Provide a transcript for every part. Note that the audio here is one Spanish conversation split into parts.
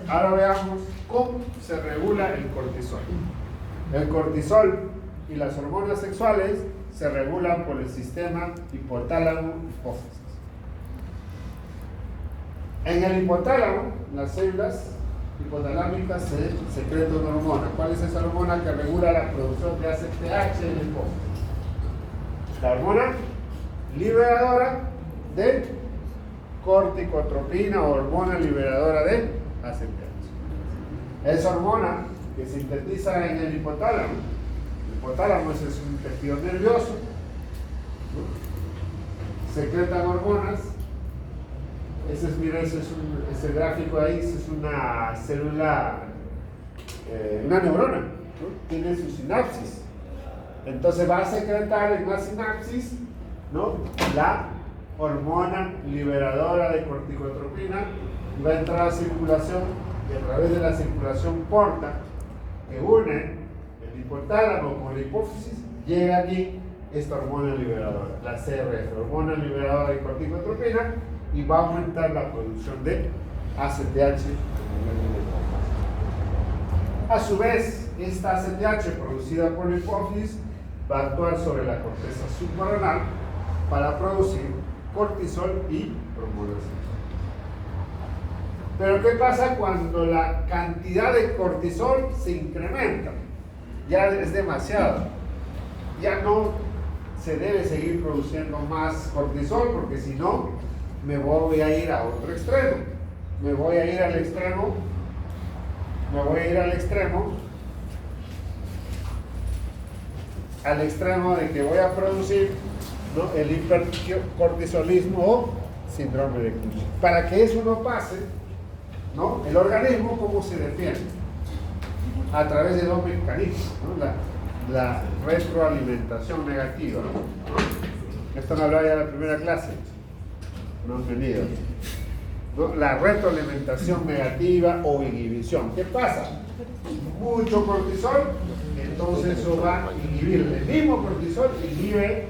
Ahora veamos cómo se regula el cortisol. El cortisol y las hormonas sexuales se regulan por el sistema hipotálamo-hipófisis. En el hipotálamo, las células hipotalámicas se secretan una hormona. ¿Cuál es esa hormona que regula la producción de ACTH en el hipófisis? La hormona liberadora de corticotropina o hormona liberadora de ACTH. Esa hormona que sintetiza en el hipotálamo. El hipotálamo es un tejido nervioso, ¿no? Secretan hormonas. Ese gráfico ahí es una célula, una neurona, ¿no? Tiene su sinapsis. Entonces va a secretar en la sinapsis, ¿no? La hormona liberadora de corticotropina, va a entrar a circulación y a través de la circulación porta que une el hipotálamo con la hipófisis, llega aquí esta hormona liberadora, la CRF, hormona liberadora de corticotropina, y va a aumentar la producción de ACTH a nivel de la hipófisis. A su vez, esta ACTH producida por la hipófisis va a actuar sobre la corteza subcoronal para producir cortisol y hormonas sexuales. Pero ¿qué pasa cuando la cantidad de cortisol se incrementa? Ya es demasiado. Ya no se debe seguir produciendo más cortisol, porque si no, me voy a ir a otro extremo. Me voy a ir al extremo de que voy a producir, ¿no?, el hipercortisolismo o síndrome de Cushing. Para que eso no pase, ¿no?, el organismo, ¿cómo se defiende? A través de dos mecanismos, ¿no? La retroalimentación negativa, ¿no? Esto me hablaba ya en la primera clase. No han venido, ¿no? La retroalimentación negativa o inhibición. ¿Qué pasa? Mucho cortisol, entonces eso va a inhibir. El mismo cortisol inhibe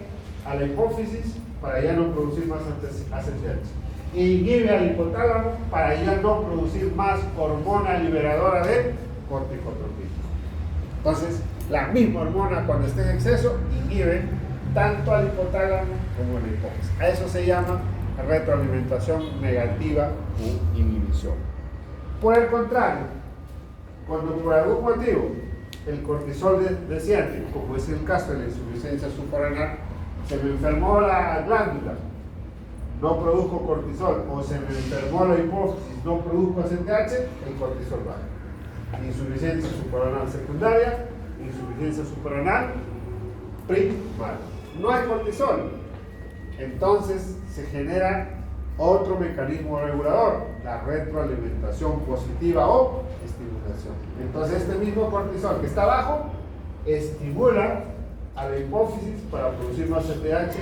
a la hipófisis para ya no producir más ACTH. Inhibe al hipotálamo para ya no producir más hormona liberadora de corticotropina. Entonces, la misma hormona cuando esté en exceso inhibe tanto al hipotálamo como a la hipófisis. A eso se llama retroalimentación negativa o inhibición. Por el contrario, cuando por algún motivo el cortisol desciende, como es el caso de la insuficiencia subcoronal, se me enfermó la glándula, no produjo cortisol, o se me enfermó la hipófisis, no produjo ACTH, el cortisol baja. Insuficiencia subcoronal secundaria, insuficiencia subcoronal primaria. No hay cortisol, entonces se genera otro mecanismo regulador, la retroalimentación positiva o estimulación. Entonces este mismo cortisol que está bajo estimula a la hipófisis para producir más ACTH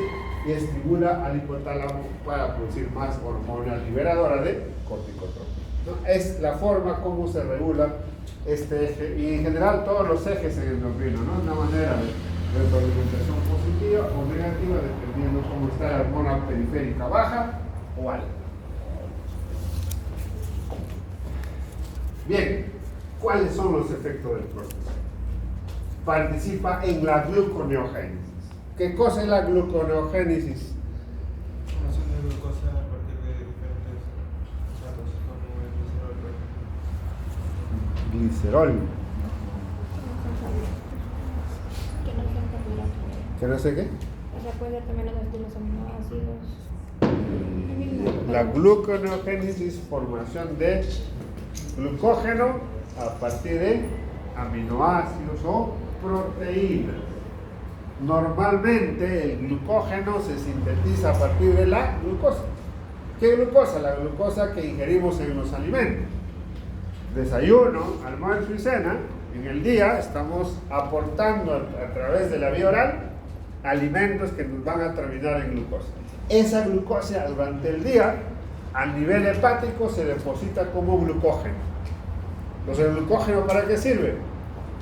y estimula al hipotálamo para producir más hormona liberadora de corticotropina. Es la forma como se regula este eje, y en general todos los ejes en el endocrino, ¿no? Una manera de retroalimentación positiva o negativa dependiendo cómo está la hormona periférica, baja o alta. Bien, ¿cuáles son los efectos del cortisol? Participa en la gluconeogénesis. ¿Qué cosa es la gluconeogénesis? Formación de glucosa a partir de diferentes sustratos como el Glicerol. ¿Que no sé qué? O sea, puede ser también los aminoácidos. La gluconeogénesis, formación de glucógeno a partir de aminoácidos o proteínas. Normalmente el glucógeno se sintetiza a partir de la glucosa. ¿Qué glucosa? La glucosa que ingerimos en los alimentos. Desayuno, almuerzo y cena. En el día estamos aportando a través de la vía oral alimentos que nos van a terminar en glucosa. Esa glucosa durante el día a nivel hepático se deposita como glucógeno. Entonces, ¿el glucógeno para qué sirve?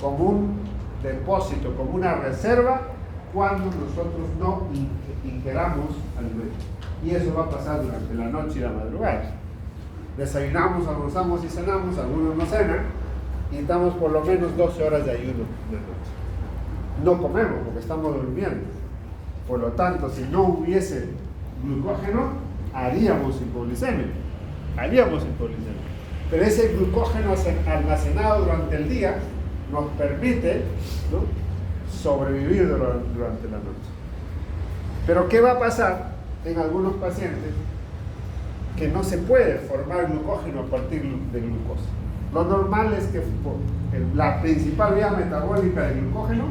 Como un depósito, como una reserva cuando nosotros no ingeramos alimentos. Y eso va a pasar durante la noche y la madrugada. Desayunamos, almorzamos y cenamos, algunos no cenan, y estamos por lo menos 12 horas de ayuno de noche. No comemos porque estamos durmiendo. Por lo tanto, si no hubiese glucógeno, haríamos hipoglicemia. Pero ese glucógeno almacenado durante el día nos permite, ¿no?, sobrevivir durante la noche. Pero ¿qué va a pasar en algunos pacientes que no se puede formar glucógeno a partir de glucosa? Lo normal es que la principal vía metabólica del glucógeno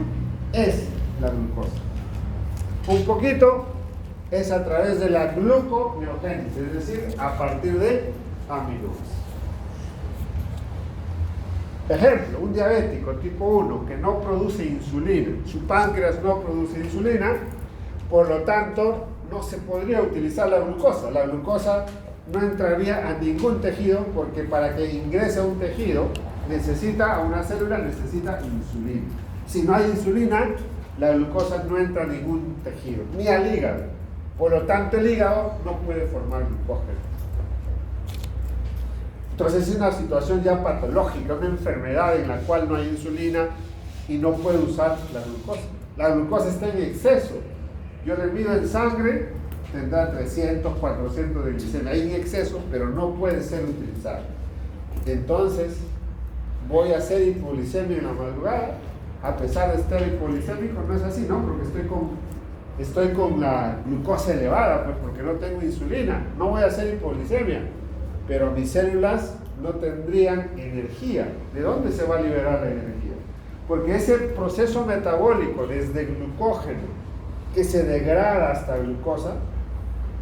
es la glucosa. Un poquito es a través de la gluconeogénesis, es decir, a partir de aminoácidos. Ejemplo, un diabético tipo 1 que no produce insulina, su páncreas no produce insulina, por lo tanto no se podría utilizar la glucosa. La glucosa no entraría a ningún tejido porque para que ingrese a un tejido a una célula necesita insulina. Si no hay insulina, la glucosa no entra a ningún tejido, ni al hígado. Por lo tanto, el hígado no puede formar glucógeno. Entonces es una situación ya patológica, una enfermedad en la cual no hay insulina y no puede usar la glucosa. La glucosa está en exceso. Yo le mido en sangre, tendrá 300, 400 de glicemia. Hay en exceso, pero no puede ser utilizado. Entonces, voy a hacer hipoglicemia en la madrugada, a pesar de estar hipoglicémico. No es así, ¿no? Porque estoy con la glucosa elevada, pues porque no tengo insulina. No voy a hacer hipoglicemia, pero mis células no tendrían energía. ¿De dónde se va a liberar la energía? Porque ese proceso metabólico desde glucógeno que se degrada hasta glucosa,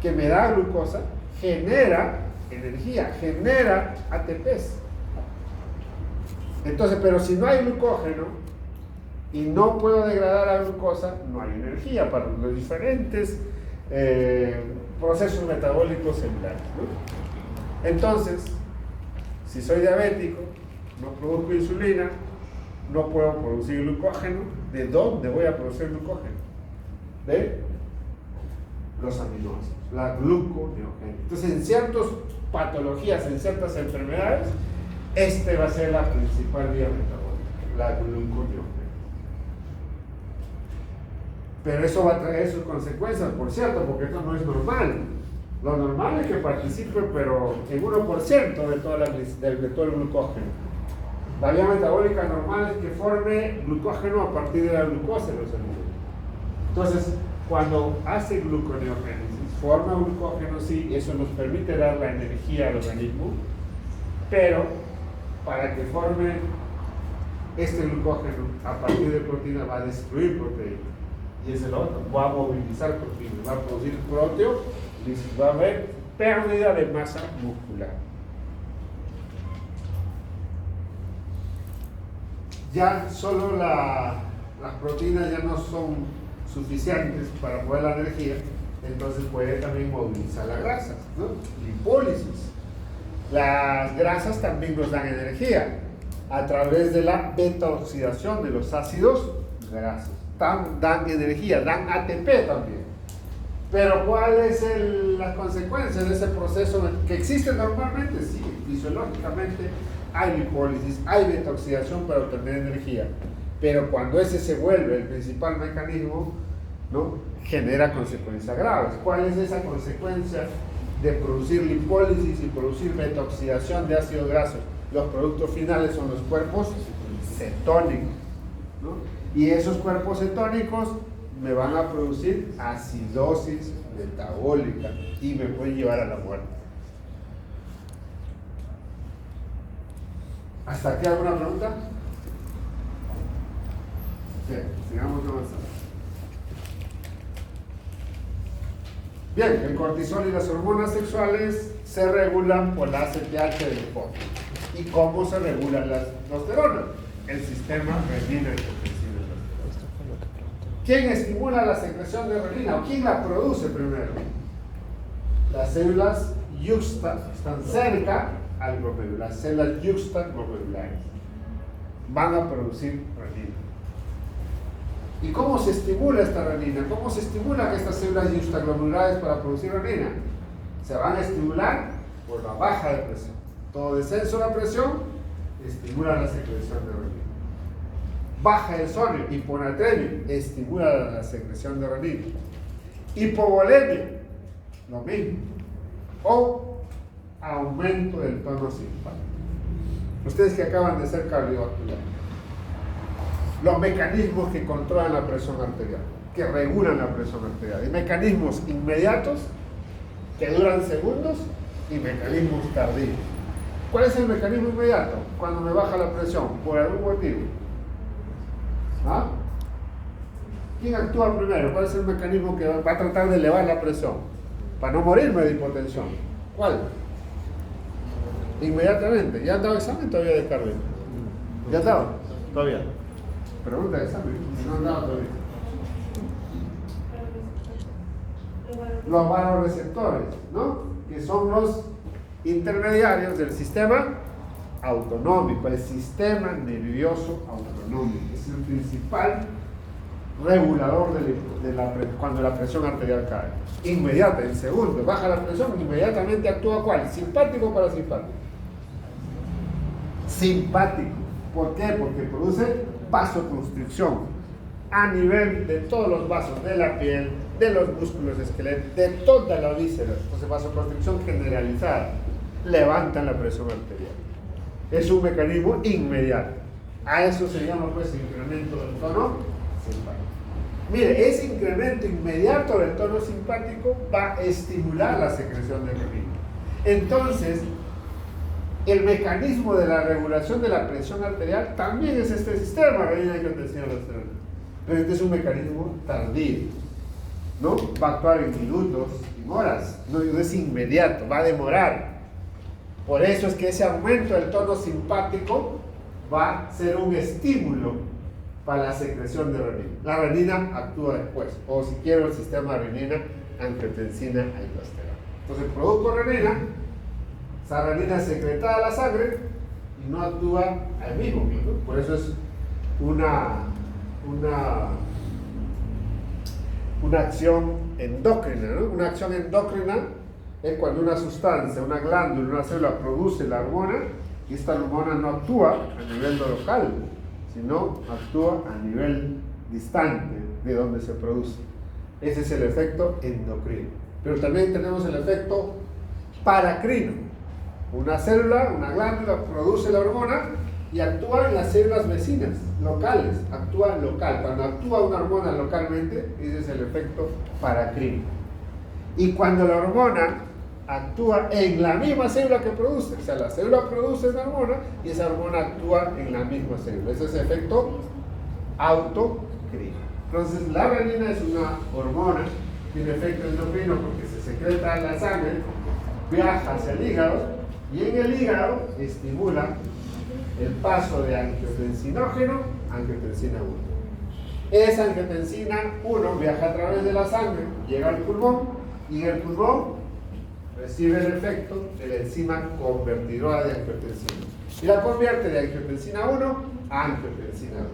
que me da glucosa, genera energía, genera ATPs. Entonces, pero si no hay glucógeno y no puedo degradar la glucosa, no hay energía para los diferentes procesos metabólicos celulares, ¿no? Entonces, si soy diabético, no produzco insulina, no puedo producir glucógeno. ¿De dónde voy a producir glucógeno? De los aminoácidos, la gluconeogénesis. Entonces, en ciertas patologías, en ciertas enfermedades, va a ser la principal vía metabólica, la gluconeogénesis. Pero eso va a traer sus consecuencias, por cierto, porque esto no es normal. Lo normal es que participe, pero en 1% de todo el glucógeno. La vía metabólica normal es que forme glucógeno a partir de la glucosa en los alimentos. Entonces, cuando hace gluconeogénesis, forma glucógeno, sí, eso nos permite dar la energía al organismo, pero para que forme este glucógeno a partir de proteína va a destruir proteína. Y ese lo otro, va a movilizar proteína, va a producir proteólisis, va a haber pérdida de masa muscular. Ya solo las proteínas ya no son suficientes para poder la energía, entonces puede también movilizar las grasas, ¿no? Lipólisis. Las grasas también nos dan energía a través de la beta-oxidación de los ácidos grasos. Dan energía, dan ATP también. Pero ¿cuáles son las consecuencias de ese proceso que existe normalmente? Sí, fisiológicamente hay lipólisis, hay beta-oxidación para obtener energía. Pero cuando ese se vuelve el principal mecanismo, ¿no?, genera consecuencias graves. ¿Cuál es esa consecuencia de producir lipólisis y producir beta-oxidación de ácidos grasos? Los productos finales son los cuerpos cetónicos, ¿no? Y esos cuerpos cetónicos me van a producir acidosis metabólica y me pueden llevar a la muerte. ¿Hasta aquí alguna pregunta? Bien, sigamos avanzando. Bien, el cortisol y las hormonas sexuales se regulan por la ACTH del cuerpo. ¿Y cómo se regulan las testosterona? El sistema renina-angiotensina. ¿Quién estimula la secreción de renina o quién la produce primero? Las células están cerca al glomérulo, las células juxtaglomérulares van a producir renina. ¿Y cómo se estimula esta renina? ¿Cómo se estimulan estas células juxtaglomérulares para producir renina? Se van a estimular por la baja de presión. Todo descenso de la presión estimula la secreción de renina. Baja el sodio, hiponatremia, estimula la secreción de renina. Hipovolemia, lo mismo. O aumento del tono simpático. Ustedes que acaban de ser cardiovasculares, los mecanismos que controlan la presión arterial, que regulan la presión arterial, hay mecanismos inmediatos que duran segundos y mecanismos tardíos. ¿Cuál es el mecanismo inmediato? Cuando me baja la presión, por algún motivo. ¿Ah? ¿Quién actúa primero? ¿Cuál es el mecanismo que va a tratar de elevar la presión? Para no morirme de hipotensión. ¿Cuál? Inmediatamente. ¿Ya han dado examen todavía de cardio? ¿Ya han dado? Todavía. Pregunta de examen. Si no han dado todavía. Los vasoreceptores, ¿no? Que son los intermediarios del sistema autonómico, el sistema nervioso autonómico. Es el principal regulador cuando la presión arterial cae. Inmediata, en segundos, baja la presión, inmediatamente actúa ¿cuál? ¿Simpático o parasimpático? Simpático. ¿Por qué? Porque produce vasoconstricción a nivel de todos los vasos de la piel, de los músculos esqueléticos, de toda la víscera. Entonces, vasoconstricción generalizada. Levantan la presión arterial. Es un mecanismo inmediato. A eso se llama pues incremento del tono simpático. Mire, ese incremento inmediato del tono simpático va a estimular la secreción de renina. Entonces, el mecanismo de la regulación de la presión arterial también es este sistema, renina, angiotensina, aldosterona. Pero este es un mecanismo tardío, ¿no? Va a actuar en minutos, en horas, no es inmediato, va a demorar. Por eso es que ese aumento del tono simpático va a ser un estímulo para la secreción de renina. La renina actúa después, o si quiero el sistema renina, angiotensina, aldosterona. Entonces produzco renina, esa renina es secretada a la sangre y no actúa al mismo tiempo. Por eso es una acción endocrina, ¿no? Una acción endocrina es cuando una sustancia, una glándula, una célula produce la hormona y esta hormona no actúa a nivel local, sino actúa a nivel distante de donde se produce. Ese es el efecto endocrino. Pero también tenemos el efecto paracrino. Una célula, una glándula produce la hormona y actúa en las células vecinas, locales, actúa local. Cuando actúa una hormona localmente, ese es el efecto paracrino. Y cuando la hormona actúa en la misma célula que produce, o sea, la célula produce esa hormona y esa hormona actúa en la misma célula. Ese es el efecto autocrino. Entonces, la renina es una hormona, tiene efecto endocrino porque se secreta en la sangre, viaja hacia el hígado y en el hígado estimula el paso de angiotensinógeno a angiotensina 1. Esa angiotensina 1 viaja a través de la sangre, llega al pulmón y en el pulmón recibe el efecto de la enzima convertidora de angiotensina y la convierte de angiotensina 1 a angiotensina 2.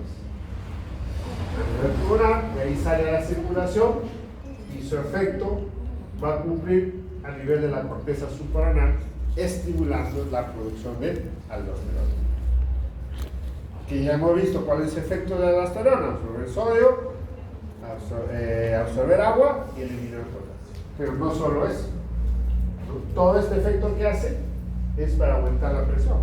De ahí sale a la circulación y su efecto va a cumplir a nivel de la corteza suprarrenal, estimulando la producción de aldosterona. Que ya hemos visto cuál es el efecto de la aldosterona: absorber sodio, absorber agua y eliminar potasio. Pero no solo eso. Todo este efecto que hace es para aumentar la presión.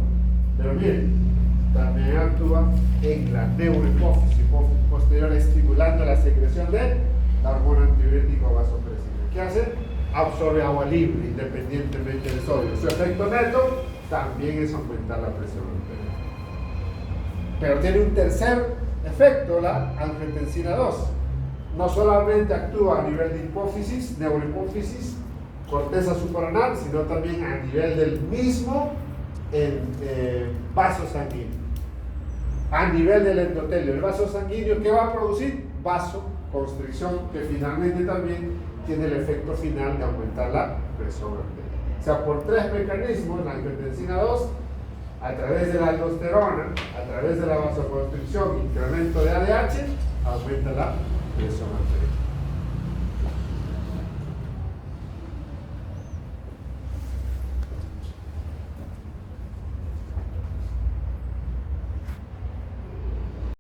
Pero miren, también actúa en la neurohipófisis posterior, estimulando la secreción de la hormona antidiurética o vasopresina. ¿Qué hace? Absorbe agua libre independientemente del sodio. Su efecto neto también es aumentar la presión arterial. Pero tiene un tercer efecto, la angiotensina 2. No solamente actúa a nivel de hipófisis, neurohipófisis, corteza suprarrenal, sino también a nivel del mismo vaso sanguíneo. A nivel del endotelio, el vaso sanguíneo, ¿qué va a producir? Vasoconstricción, que finalmente también tiene el efecto final de aumentar la presión arterial. O sea, por tres mecanismos, la angiotensina 2, a través de la aldosterona, a través de la vasoconstricción, incremento de ADH, aumenta la presión arterial.